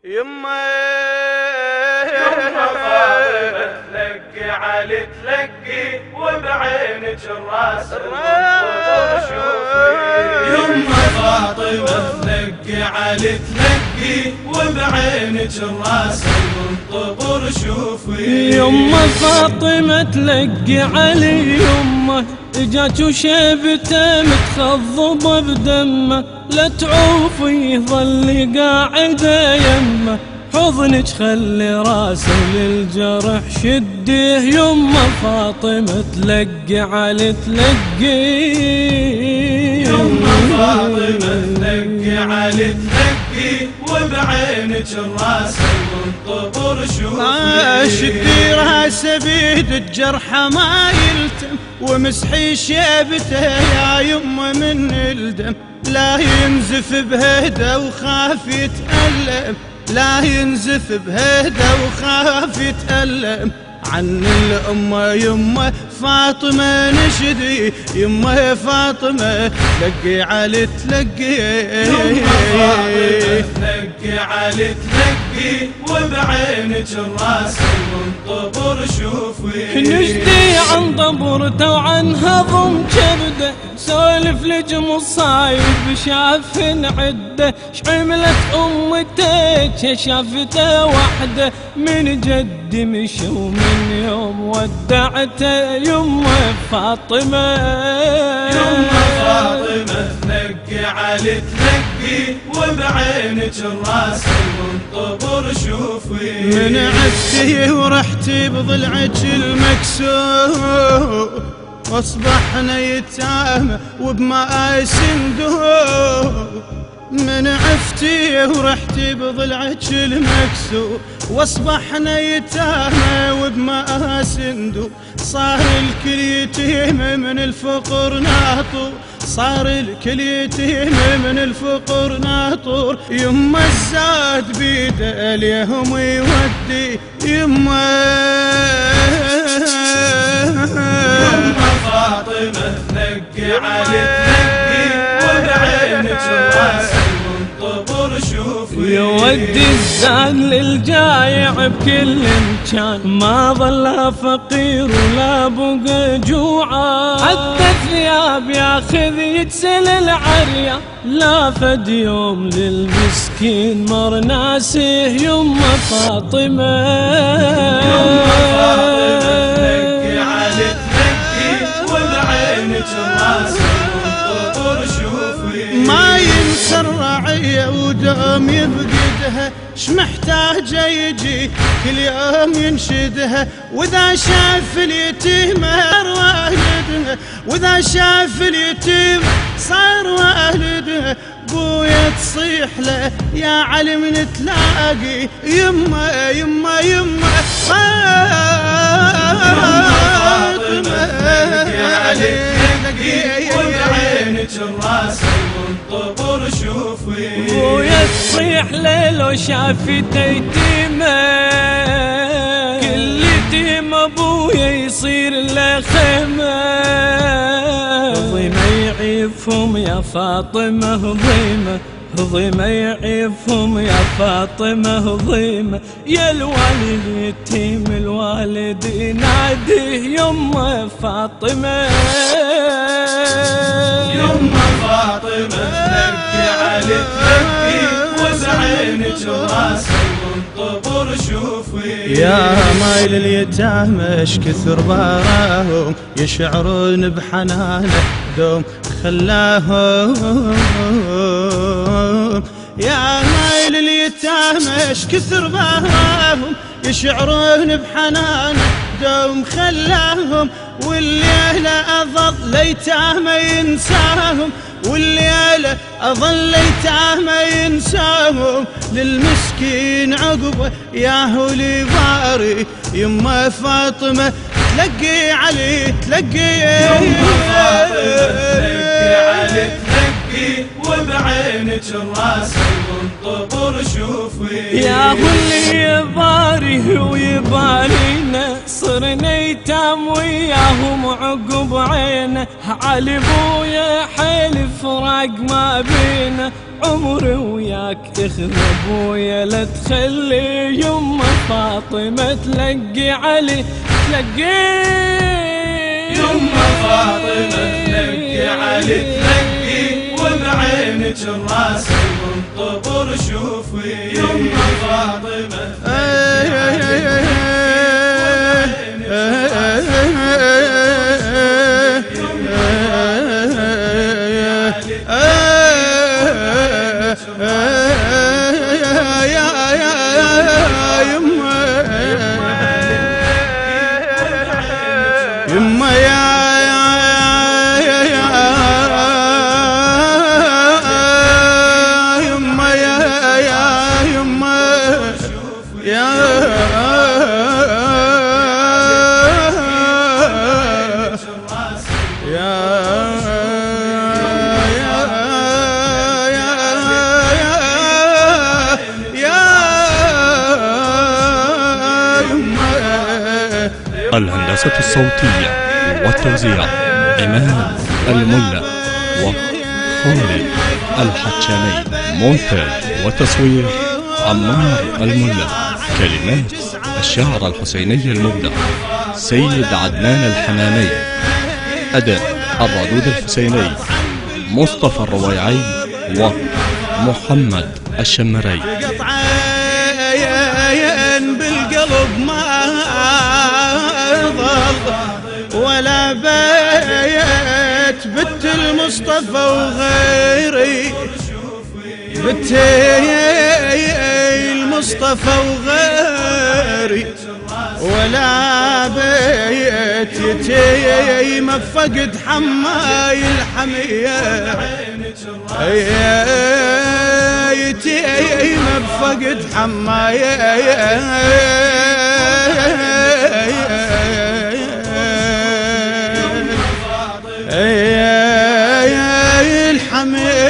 يما فاطمة تلقي علي تلقي وبعينك الراس المنطقر شوفي. يما فاطمة تلقي علي تلقي وبعينك الراس المنطقر شوفي. يما فاطمة تلقي علي يمه اجاك وشيبته متخضبه بدمه، لا تعوفي ظلي قاعده يمه، حضنك خلي راسه للجرح شديه. يما فاطمة تلقي علي تلقي، يما فاطمة تلقي علي تلقي وبعينك الراس المنطقر شوفي. شدي راسه بيد الجرحى ما يلتم، ومسحي شيبته يا يمه من الدم، لا ينزف بهده وخاف يتألم، لا ينزف بهده وخاف يتألم. عن الأمة يمه فاطمة نشدي، يمه فاطمة تلقي علي تلقي. يمه فاطمة تلقي علي تلقي وبعينك الراس المنطقر شوفي. نجدي عن ضبرته وعن هضم كبده، سولف لجم الصايب شاف عده، شعملت امتك شافته وحده، من جدي مشى ومن يوم ودعته. يمه فاطمة يمه فاطمة تلقي علي تلقي وبعينك الراس المنطقر شوفي. من عدتي ورحتي بضلعك المكسور، واصبحنا يتامى وبمآس ندور. من عفتي ورحتي بضلعك المكسور، واصبحنا يتامى وبمآس ندور. صار الكل يتيم من الفقر ناطور، صار الكل يتيم من الفقر ناطور. يما الزاد بيده اليهم يودي. يما فاطمة تلقي علي تلقي وبعينك الراس المنطقر شوفي. يودي الزاد للجايع بكل مكان، ما ظل فقير ولا بقى جوعان، حتى ثياب ياخذ يتسل العريا، لا فد يوم للمسكين مر ناسه. يما فاطمة يما فاطمة تلقي علي تلقي وبعينك الراس المنطقر شوفي. ما ينسى الرعية ودوم يفقدها، شمحتاجه يجي كل يوم ينشدها، واذا شاف اليتيم صار والدها، واذا شاف اليتيم صار والدها. بويا تصيح له يا علي من تلاقي. يما يما يما فاطمة تلقي علي تلقي وبعينك الراس المنطقر شوفي. بويا تصيح له لو شافته يتيمه، كل يتيم ابويا يصير له خيمه. ضيمه يعيفهم يا فاطمه ضيمه، ضيمه يعيفهم يا فاطمه ضيمه، يا الوالد يتيم الوالد يناديه. يما فاطمه يما فاطمة تلقي علي تلقي وبعينك الراس المنطقر شوفي. يا مايل اليتامى اش كثر باراهم، يشعرون بحنانه دوم خلاهم. يا مايل اليتامى اش كثر باراهم، يشعرون بحنانه دوم خلاهم. والليلة أظل يتامى ينساهم، والليلة أظل يتامى ينساهم. للمسكين عقبه ياهو لي باري. يما فاطمة تلقي علي تلقي. يما فاطمة تلقي علي تلقي وبعينك الراس المنطقر شوفي. يا هو اللي يباري ويبارينا، صرنا يتام وياهم عقب عينه. علي بويا حيل فراق ما بينا، عمري وياك اخذ ابويا لا تخلي يما فاطمة تلقي علي تلقي يما فاطمة تلقي علي تلقي وبعينك الراس المنطبر شوفي يما فاطمة يما الهندسة الصوتية والتوزيع عماد الملا وخالد الحتشامي. مونتاج وتصوير عمار الملا. كلمات الشاعر الحسيني المبدع سيد عدنان الحمامي. أداء الردود الحسيني مصطفى الرويعي ومحمد الشمري. بالقلب ما ضل ولا بيت بت المصطفى وغيري بت المصطفى وغيري ولا بيت يتيم فقد حماي الحمية يتيم فقد حماي الحمي